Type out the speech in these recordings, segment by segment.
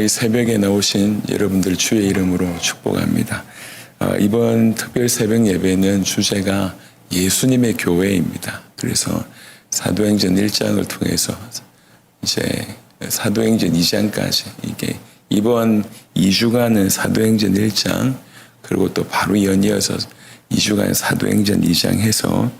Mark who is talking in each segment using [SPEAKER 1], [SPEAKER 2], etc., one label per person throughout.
[SPEAKER 1] 이 새벽에 나오신 여러분들 주의 이름으로 축복합니다. 이번 특별 새벽 예배는 주제가 예수님의 교회입니다. 그래서 사도행전 1장을 통해서 이제 사도행전 2장까지 이게 이번 2주간은 사도행전 1장 그리고 또 바로 연이어서 2주간 사도행전 2장 해서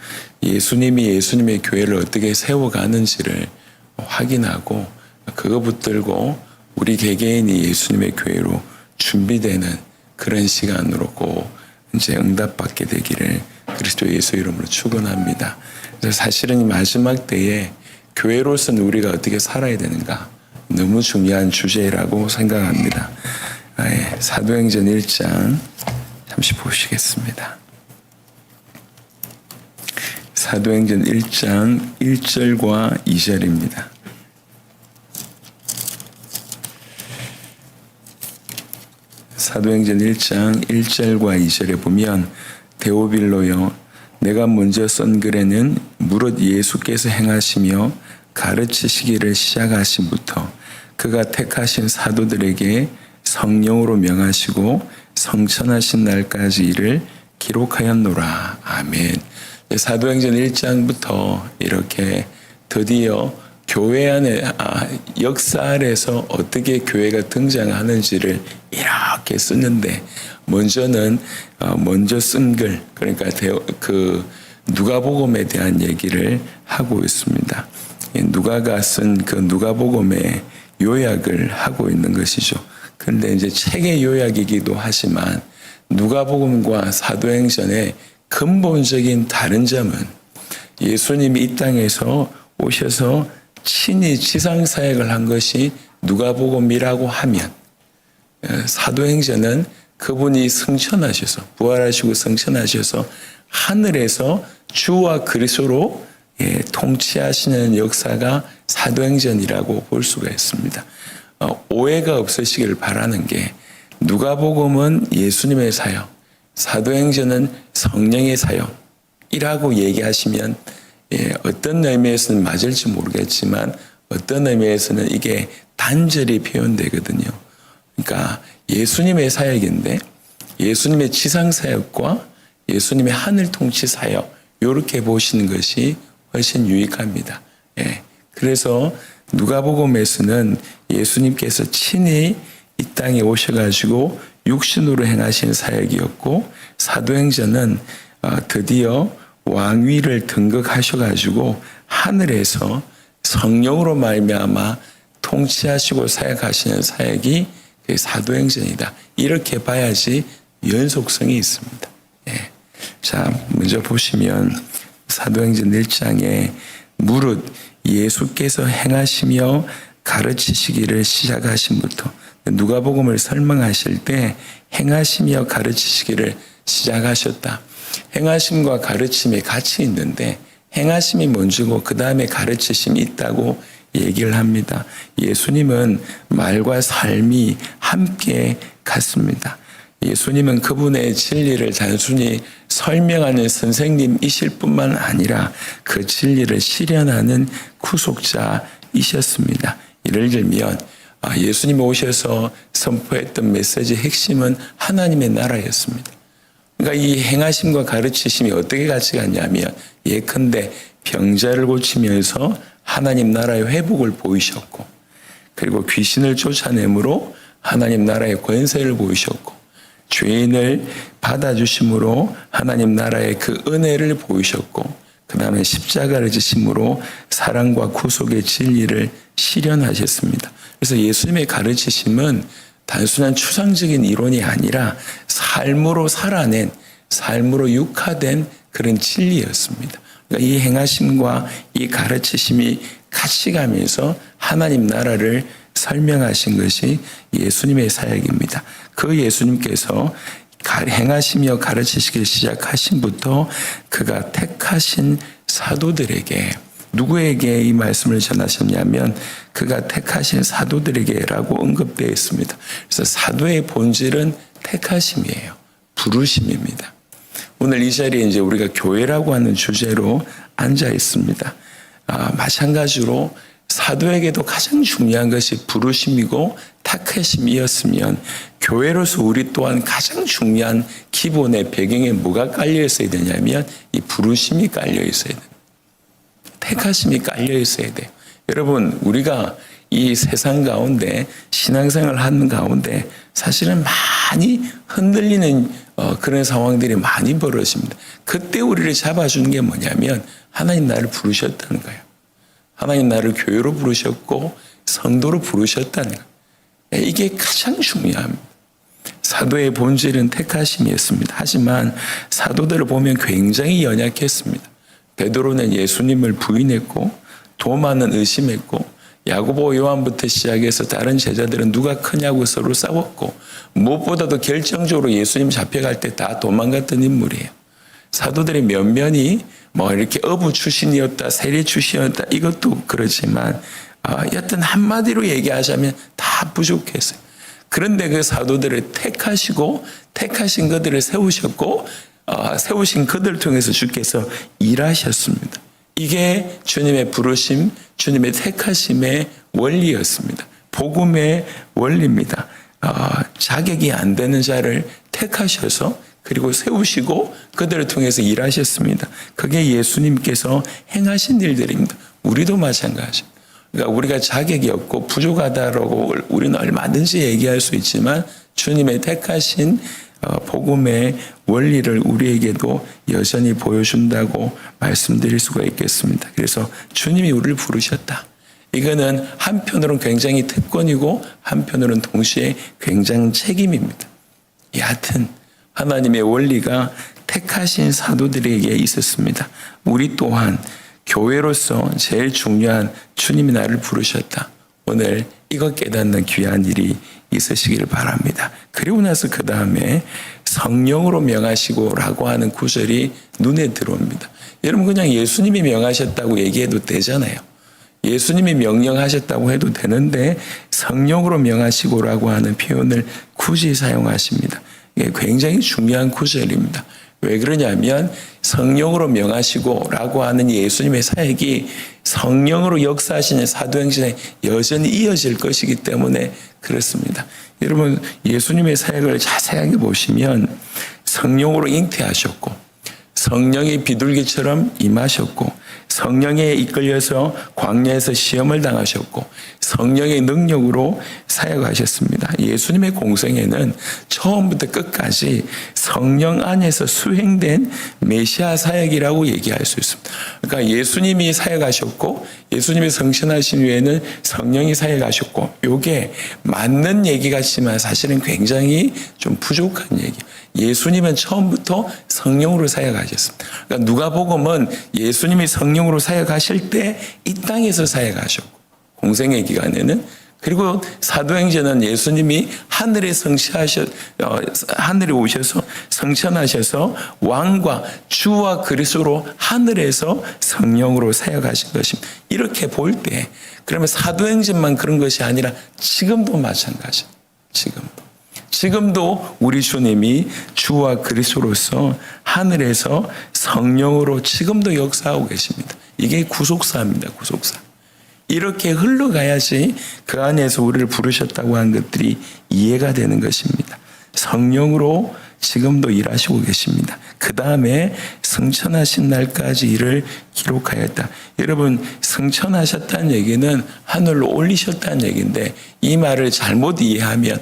[SPEAKER 1] 예수님이 예수님의 교회를 어떻게 세워가는지를 확인하고 그거 붙들고 우리 개개인이 예수님의 교회로 준비되는 그런 시간으로 꼭 이제 응답받게 되기를 그리스도 예수 이름으로 축원합니다. 그래서 사실은 이 마지막 때에 교회로서는 우리가 어떻게 살아야 되는가 너무 중요한 주제라고 생각합니다. 사도행전 1장 잠시 보시겠습니다. 사도행전 1장 1절과 2절입니다. 사도행전 1장 1절과 2절에 보면 데오빌로여 내가 먼저 쓴 글에는 무릇 예수께서 행하시며 가르치시기를 시작하신부터 그가 택하신 사도들에게 성령으로 명하시고 성천하신 날까지 이를 기록하였노라. 아멘. 사도행전 1장부터 이렇게 드디어 교회 안에 역사 아래서 어떻게 교회가 등장하는지를 이렇게 쓰는데 먼저 쓴 글 그러니까 그 누가복음에 대한 얘기를 하고 있습니다. 누가가 쓴 그 누가복음의 요약을 하고 있는 것이죠. 그런데 이제 책의 요약이기도 하지만 누가복음과 사도행전의 근본적인 다른 점은 예수님이 이 땅에서 오셔서 친히 지상사역을 한 것이 누가복음이라고 하면 사도행전은 그분이 승천하셔서 부활하시고 승천하셔서 하늘에서 주와 그리스도로 통치하시는 역사가 사도행전이라고 볼 수가 있습니다. 오해가 없으시길 바라는 게 누가복음은 예수님의 사역, 사도행전은 성령의 사역이라고 얘기하시면 어떤 의미에서는 맞을지 모르겠지만 어떤 의미에서는 이게 단절이 표현되거든요. 그러니까 예수님의 사역인데 예수님의 지상 사역과 예수님의 하늘 통치 사역 이렇게 보시는 것이 훨씬 유익합니다. 그래서 누가복음에서는 예수님께서 친히 이 땅에 오셔가지고 육신으로 행하신 사역이었고 사도행전은 드디어 왕위를 등극하셔가지고 하늘에서 성령으로 말미암아 통치하시고 사역하시는 사역이 사도행전이다. 이렇게 봐야지 연속성이 있습니다. 자, 먼저 보시면 사도행전 1장에 무릇 예수께서 행하시며 가르치시기를 시작하신부터 누가복음을 설명하실 때 행하시며 가르치시기를 시작하셨다. 행하심과 가르침이 같이 있는데 행하심이 먼저고 그 다음에 가르치심이 있다고 얘기를 합니다. 예수님은 말과 삶이 함께 갔습니다. 예수님은 그분의 진리를 단순히 설명하는 선생님이실 뿐만 아니라 그 진리를 실현하는 구속자이셨습니다. 예를 들면 예수님이 오셔서 선포했던 메시지의 핵심은 하나님의 나라였습니다. 그러니까 이 행하심과 가르치심이 어떻게 같이 갔냐면 예컨대 병자를 고치면서 하나님 나라의 회복을 보이셨고 그리고 귀신을 쫓아내므로 하나님 나라의 권세를 보이셨고 죄인을 받아주심으로 하나님 나라의 그 은혜를 보이셨고 그 다음에 십자가를 지심으로 사랑과 구속의 진리를 실현하셨습니다. 그래서 예수님의 가르치심은 단순한 추상적인 이론이 아니라 삶으로 살아낸 삶으로 육화된 그런 진리였습니다. 그러니까 이 행하심과 이 가르치심이 같이 가면서 하나님 나라를 설명하신 것이 예수님의 사역입니다. 그 예수님께서 행하시며 가르치시기 시작하신부터 그가 택하신 사도들에게 누구에게 이 말씀을 전하셨냐면 그가 택하신 사도들에게라고 언급되어 있습니다. 그래서 사도의 본질은 택하심이에요. 부르심입니다. 오늘 이 자리에 이제 우리가 교회라고 하는 주제로 앉아 있습니다. 마찬가지로 사도에게도 가장 중요한 것이 부르심이고 택하심이었으면 교회로서 우리 또한 가장 중요한 기본의 배경에 뭐가 깔려 있어야 되냐면 이 부르심이 깔려 있어야 돼요. 택하심이 깔려 있어야 돼요. 여러분, 우리가 이 세상 가운데 신앙생활을 하는 가운데 사실은 많이 흔들리는 그런 상황들이 많이 벌어집니다. 그때 우리를 잡아주는 게 뭐냐면 하나님 나를 부르셨다는 거예요. 하나님 나를 교회로 부르셨고 성도로 부르셨다는 거예요. 이게 가장 중요합니다. 사도의 본질은 택하심이었습니다. 하지만 사도들을 보면 굉장히 연약했습니다. 베드로는 예수님을 부인했고 도마는 의심했고 야고보 요한부터 시작해서 다른 제자들은 누가 크냐고 서로 싸웠고 무엇보다도 결정적으로 예수님 잡혀갈 때 다 도망갔던 인물이에요. 사도들의 면면이 이렇게 어부 출신이었다, 세리 출신이었다 이것도 그렇지만 여튼 한마디로 얘기하자면 다 부족했어요. 그런데 그 사도들을 택하시고 택하신 그들을 세우셨고 세우신 그들을 통해서 주께서 일하셨습니다. 이게 주님의 부르심, 주님의 택하심의 원리였습니다. 복음의 원리입니다. 자격이 안 되는 자를 택하셔서 그리고 세우시고 그들을 통해서 일하셨습니다. 그게 예수님께서 행하신 일들입니다. 우리도 마찬가지입니다. 그러니까 우리가 자격이 없고 부족하다라고 우리는 얼마든지 얘기할 수 있지만 주님의 택하신 복음의 원리를 우리에게도 여전히 보여준다고 말씀드릴 수가 있겠습니다. 그래서 주님이 우리를 부르셨다. 이거는 한편으로는 굉장히 특권이고 한편으로는 동시에 굉장히 책임입니다. 여하튼 하나님의 원리가 택하신 사도들에게 있었습니다. 우리 또한 교회로서 제일 중요한 주님이 나를 부르셨다. 오늘 이것 깨닫는 귀한 일이 있으시길 바랍니다. 그리고 나서 그 다음에 성령으로 명하시고라고 하는 구절이 눈에 들어옵니다. 여러분 그냥 예수님이 명하셨다고 얘기해도 되잖아요. 예수님이 명령하셨다고 해도 되는데 성령으로 명하시고라고 하는 표현을 굳이 사용하십니다. 이게 굉장히 중요한 구절입니다. 왜 그러냐면 성령으로 명하시고라고 하는 예수님의 사역이 성령으로 역사하시는 사도행전에 여전히 이어질 것이기 때문에 그렇습니다. 여러분 예수님의 사역을 자세하게 보시면 성령으로 잉태하셨고 성령이 비둘기처럼 임하셨고 성령에 이끌려서 광야에서 시험을 당하셨고 성령의 능력으로 사역하셨습니다. 예수님의 공생애는 처음부터 끝까지 성령 안에서 수행된 메시아 사역이라고 얘기할 수 있습니다. 그러니까 예수님이 사역하셨고 예수님이 성천하신 후에는 성령이 사역하셨고 이게 맞는 얘기 같지만 사실은 굉장히 좀 부족한 얘기예요. 예수님은 처음부터 성령으로 사역하셨습니다. 그러니까 누가복음은 예수님이 성령으로 사역하실 때 이 땅에서 사역하셨고 공생의 기간에는 그리고 사도행전은 예수님이 하늘에 하늘에 오셔서 성천하셔서 왕과 주와 그리스도로 하늘에서 성령으로 사역하신 것입니다. 이렇게 볼 때 그러면 사도행전만 그런 것이 아니라 지금도 마찬가지입니다. 지금도 우리 주님이 주와 그리스도로서 하늘에서 성령으로 지금도 역사하고 계십니다. 이게 구속사입니다. 구속사. 이렇게 흘러가야지 그 안에서 우리를 부르셨다고 한 것들이 이해가 되는 것입니다. 성령으로 지금도 일하시고 계십니다. 그 다음에 성천하신 날까지 일을 기록하였다. 여러분 성천하셨다는 얘기는 하늘로 올리셨다는 얘기인데 이 말을 잘못 이해하면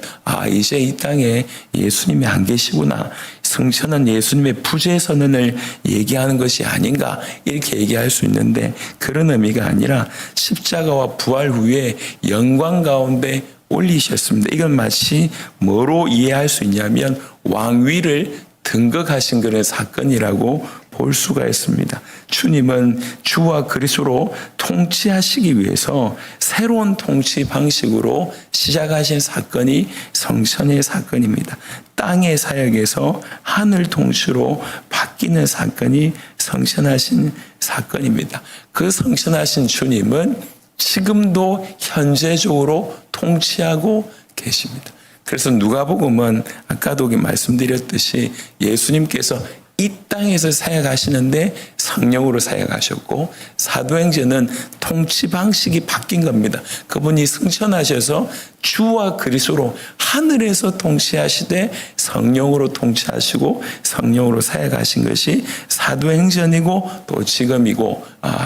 [SPEAKER 1] 이제 이 땅에 예수님이 안 계시구나. 성천은 예수님의 부재 선언을 얘기하는 것이 아닌가 이렇게 얘기할 수 있는데 그런 의미가 아니라 십자가와 부활 후에 영광 가운데 올리셨습니다. 이건 마치 뭐로 이해할 수 있냐면 왕위를 등극하신 그런 사건이라고 볼 수가 있습니다. 주님은 주와 그리스도로 통치하시기 위해서 새로운 통치 방식으로 시작하신 사건이 성천의 사건입니다. 땅의 사역에서 하늘 통치로 바뀌는 사건이 성천하신 사건입니다. 그 성천하신 주님은 지금도 현재적으로 통치하고 계십니다. 그래서 누가복음은 아까도 말씀드렸듯이 예수님께서 이 땅에서 사역하시는데 성령으로 사역하셨고, 사도행전은 통치 방식이 바뀐 겁니다. 그분이 승천하셔서 주와 그리스도로 하늘에서 통치하시되 성령으로 통치하시고 성령으로 사역하신 것이 사도행전이고 또 지금이고,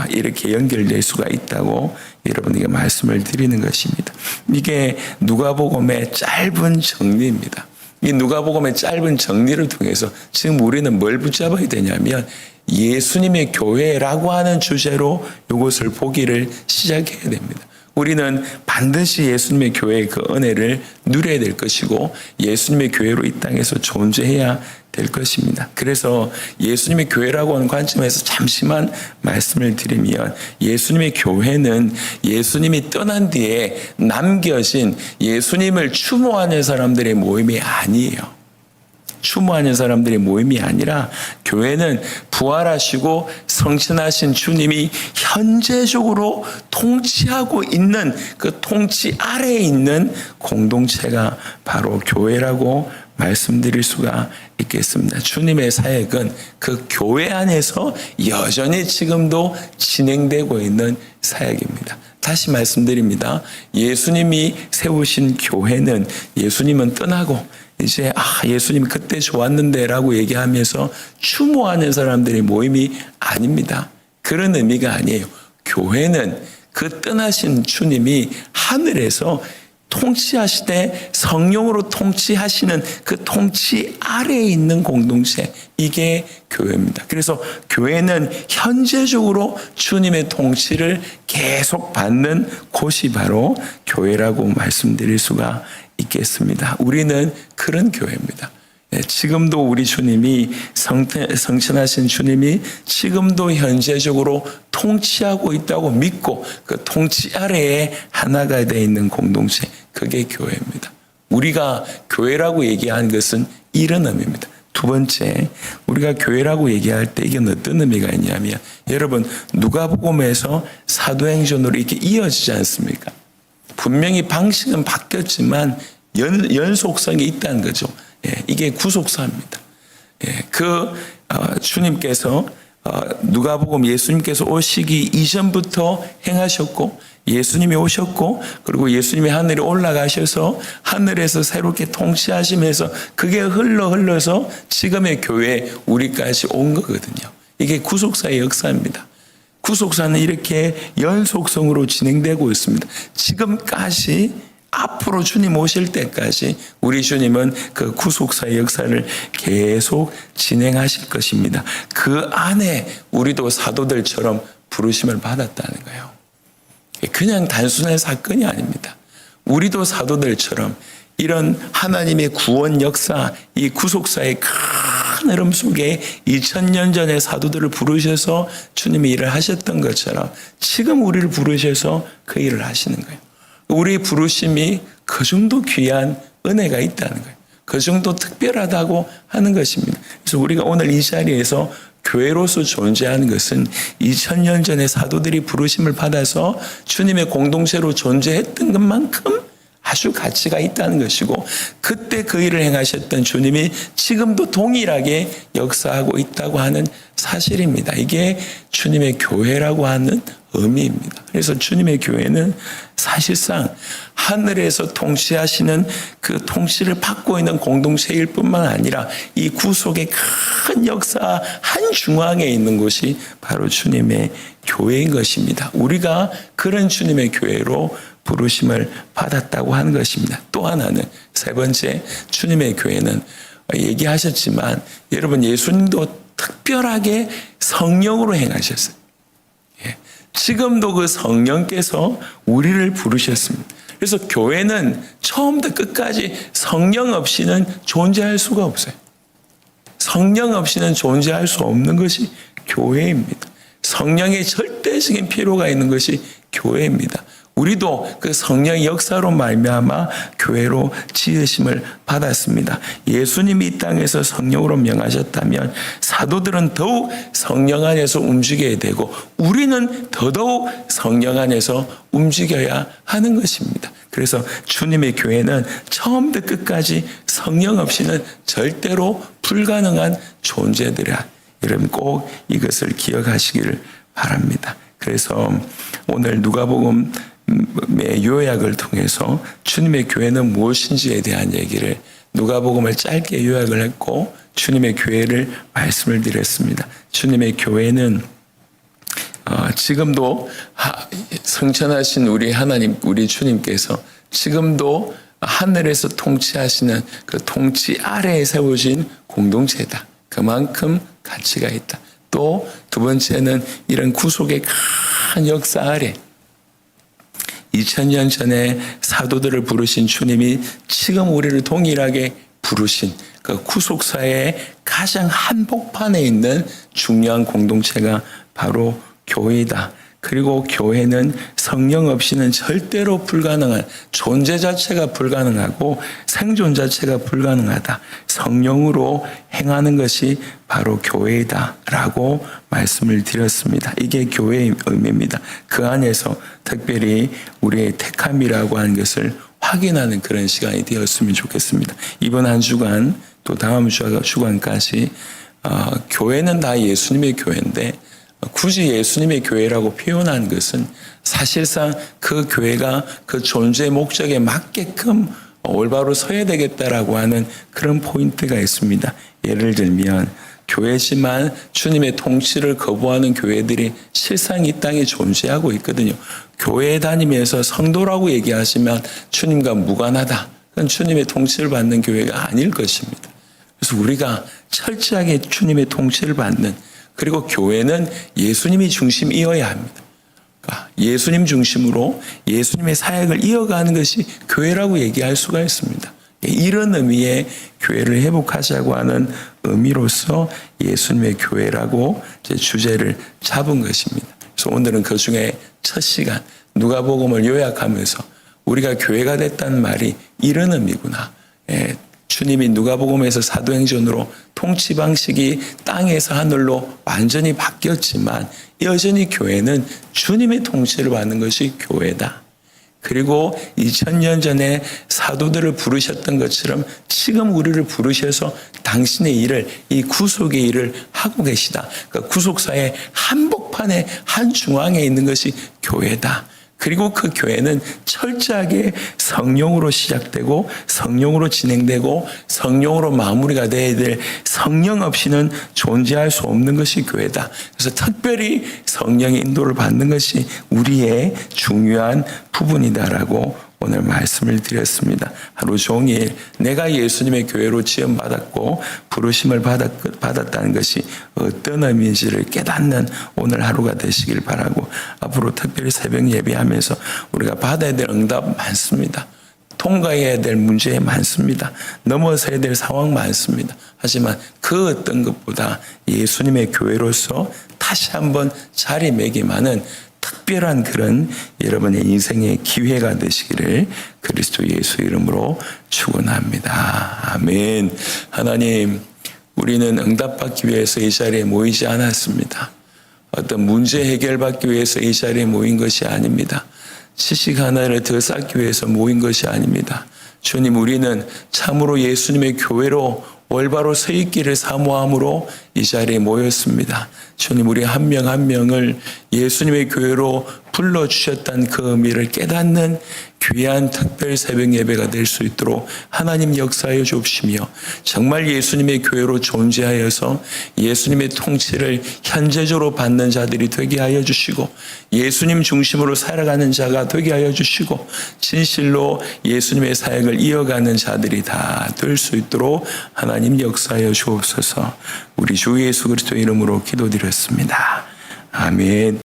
[SPEAKER 1] 이렇게 연결될 수가 있다고 여러분에게 말씀을 드리는 것입니다. 이게 누가복음의 짧은 정리입니다. 이 누가복음의 짧은 정리를 통해서 지금 우리는 뭘 붙잡아야 되냐면 예수님의 교회라고 하는 주제로 이것을 보기를 시작해야 됩니다. 우리는 반드시 예수님의 교회의 그 은혜를 누려야 될 것이고 예수님의 교회로 이 땅에서 존재해야 될 것입니다. 그래서 예수님의 교회라고 하는 관점에서 잠시만 말씀을 드리면, 예수님의 교회는 예수님이 떠난 뒤에 남겨진 예수님을 추모하는 사람들의 모임이 아니에요. 추모하는 사람들의 모임이 아니라 교회는 부활하시고 성천하신 주님이 현재적으로 통치하고 있는 그 통치 아래에 있는 공동체가 바로 교회라고 말씀드릴 수가 있겠습니다. 주님의 사역은 그 교회 안에서 여전히 지금도 진행되고 있는 사역입니다. 다시 말씀드립니다. 예수님이 세우신 교회는, 예수님은 떠나고 이제 예수님 그때 좋았는데 라고 얘기하면서 추모하는 사람들의 모임이 아닙니다. 그런 의미가 아니에요. 교회는 그 떠나신 주님이 하늘에서 통치하시되 성령으로 통치하시는 그 통치 아래에 있는 공동체, 이게 교회입니다. 그래서 교회는 현재적으로 주님의 통치를 계속 받는 곳이 바로 교회라고 말씀드릴 수가 있겠습니다. 우리는 그런 교회입니다. 지금도 우리 주님이 성천하신 주님이 지금도 현재적으로 통치하고 있다고 믿고 그 통치 아래에 하나가 되어 있는 공동체, 그게 교회입니다. 우리가 교회라고 얘기하는 것은 이런 의미입니다. 두 번째, 우리가 교회라고 얘기할 때 이게 어떤 의미가 있냐면, 여러분 누가복음에서 사도행전으로 이렇게 이어지지 않습니까? 분명히 방식은 바뀌었지만 연속성이 있다는 거죠. 이게 구속사입니다. 주님께서 누가복음 예수님께서 오시기 이전부터 행하셨고, 예수님이 오셨고, 그리고 예수님이 하늘에 올라가셔서 하늘에서 새롭게 통치하시면서 그게 흘러서 지금의 교회 우리까지 온 거거든요. 이게 구속사의 역사입니다. 구속사는 이렇게 연속성으로 진행되고 있습니다. 지금까지, 앞으로 주님 오실 때까지 우리 주님은 그 구속사의 역사를 계속 진행하실 것입니다. 그 안에 우리도 사도들처럼 부르심을 받았다는 거예요. 그냥 단순한 사건이 아닙니다. 우리도 사도들처럼 이런 하나님의 구원 역사, 이 구속사의 큰 흐름 속에 2000년 전에 사도들을 부르셔서 주님이 일을 하셨던 것처럼 지금 우리를 부르셔서 그 일을 하시는 거예요. 우리 부르심이 그 정도 귀한 은혜가 있다는 거예요. 그 정도 특별하다고 하는 것입니다. 그래서 우리가 오늘 이 자리에서 교회로서 존재하는 것은 2000년 전에 사도들이 부르심을 받아서 주님의 공동체로 존재했던 것만큼 아주 가치가 있다는 것이고, 그때 그 일을 행하셨던 주님이 지금도 동일하게 역사하고 있다고 하는 사실입니다. 이게 주님의 교회라고 하는 의미입니다. 그래서 주님의 교회는 사실상 하늘에서 통치하시는 그 통치를 받고 있는 공동체일 뿐만 아니라 이 구속의 큰 역사 한 중앙에 있는 곳이 바로 주님의 교회인 것입니다. 우리가 그런 주님의 교회로 부르심을 받았다고 하는 것입니다. 또 하나는, 세 번째, 주님의 교회는 얘기하셨지만 여러분, 예수님도 특별하게 성령으로 행하셨어요. 지금도 그 성령께서 우리를 부르셨습니다. 그래서 교회는 처음부터 끝까지 성령 없이는 존재할 수가 없어요. 성령 없이는 존재할 수 없는 것이 교회입니다. 성령의 절대적인 필요가 있는 것이 교회입니다. 우리도 그 성령의 역사로 말미암아 교회로 지으심을 받았습니다. 예수님이 이 땅에서 성령으로 명하셨다면 사도들은 더욱 성령 안에서 움직여야 되고 우리는 더더욱 성령 안에서 움직여야 하는 것입니다. 그래서 주님의 교회는 처음부터 끝까지 성령 없이는 절대로 불가능한 존재들이야. 여러분 꼭 이것을 기억하시기를 바랍니다. 그래서 오늘 누가복음의 요약을 통해서 주님의 교회는 무엇인지에 대한 얘기를 누가복음을 짧게 요약을 했고 주님의 교회를 말씀을 드렸습니다. 주님의 교회는 지금도 성천하신 우리 하나님, 우리 주님께서 지금도 하늘에서 통치하시는 그 통치 아래에 세워진 공동체다. 그만큼 가치가 있다. 또 두 번째는 이런 구속의 큰 역사 아래 2000년 전에 사도들을 부르신 주님이 지금 우리를 동일하게 부르신 그 구속사의 가장 한복판에 있는 중요한 공동체가 바로 교회이다. 그리고 교회는 성령 없이는 절대로 불가능한 존재 자체가 불가능하고 생존 자체가 불가능하다. 성령으로 행하는 것이 바로 교회이다라고 말씀을 드렸습니다. 이게 교회의 의미입니다. 그 안에서 특별히 우리의 택함이라고 하는 것을 확인하는 그런 시간이 되었으면 좋겠습니다. 이번 한 주간 또 다음 주간까지 교회는 다 예수님의 교회인데 굳이 예수님의 교회라고 표현한 것은 사실상 그 교회가 그 존재 목적에 맞게끔 올바로 서야 되겠다라고 하는 그런 포인트가 있습니다. 예를 들면 교회지만 주님의 통치를 거부하는 교회들이 실상 이 땅에 존재하고 있거든요. 교회에 다니면서 성도라고 얘기하시면 주님과 무관하다. 그건 주님의 통치를 받는 교회가 아닐 것입니다. 그래서 우리가 철저하게 주님의 통치를 받는 그리고 교회는 예수님이 중심이어야 합니다. 그러니까 예수님 중심으로 예수님의 사역을 이어가는 것이 교회라고 얘기할 수가 있습니다. 이런 의미의 교회를 회복하자고 하는 의미로서 예수님의 교회라고 주제를 잡은 것입니다. 그래서 오늘은 그 중에 첫 시간 누가복음을 요약하면서 우리가 교회가 됐다는 말이 이런 의미구나. 주님이 누가복음에서 사도행전으로 통치 방식이 땅에서 하늘로 완전히 바뀌었지만 여전히 교회는 주님의 통치를 받는 것이 교회다. 그리고 2000년 전에 사도들을 부르셨던 것처럼 지금 우리를 부르셔서 당신의 일을, 이 구속의 일을 하고 계시다. 그러니까 구속사의 한복판에 한중앙에 있는 것이 교회다. 그리고 그 교회는 철저하게 성령으로 시작되고 성령으로 진행되고 성령으로 마무리가 돼야 될 성령 없이는 존재할 수 없는 것이 교회다. 그래서 특별히 성령의 인도를 받는 것이 우리의 중요한 부분이다라고 오늘 말씀을 드렸습니다. 하루 종일 내가 예수님의 교회로 지원받았고 부르심을 받았다는 것이 어떤 의미인지를 깨닫는 오늘 하루가 되시길 바라고 앞으로 특별히 새벽 예배하면서 우리가 받아야 될 응답 많습니다. 통과해야 될 문제 많습니다. 넘어서야 될 상황 많습니다. 하지만 그 어떤 것보다 예수님의 교회로서 다시 한번 자리매김하는 특별한 그런 여러분의 인생의 기회가 되시기를 그리스도 예수 이름으로 축원합니다. 아멘. 하나님, 우리는 응답받기 위해서 이 자리에 모이지 않았습니다. 어떤 문제 해결받기 위해서 이 자리에 모인 것이 아닙니다. 지식 하나를 더 쌓기 위해서 모인 것이 아닙니다. 주님, 우리는 참으로 예수님의 교회로 올바로 서 있기를 사모함으로 이 자리에 모였습니다. 주님, 우리 한 명 한 명을 예수님의 교회로 불러주셨다는 그 의미를 깨닫는 귀한 특별 새벽 예배가 될 수 있도록 하나님 역사하여 주옵시며 정말 예수님의 교회로 존재하여서 예수님의 통치를 현재적으로 받는 자들이 되게 하여 주시고 예수님 중심으로 살아가는 자가 되게 하여 주시고 진실로 예수님의 사역을 이어가는 자들이 다 될 수 있도록 하나님 역사하여 주옵소서. 우리 주 예수 그리스도 이름으로 기도드렸습니다. 아멘.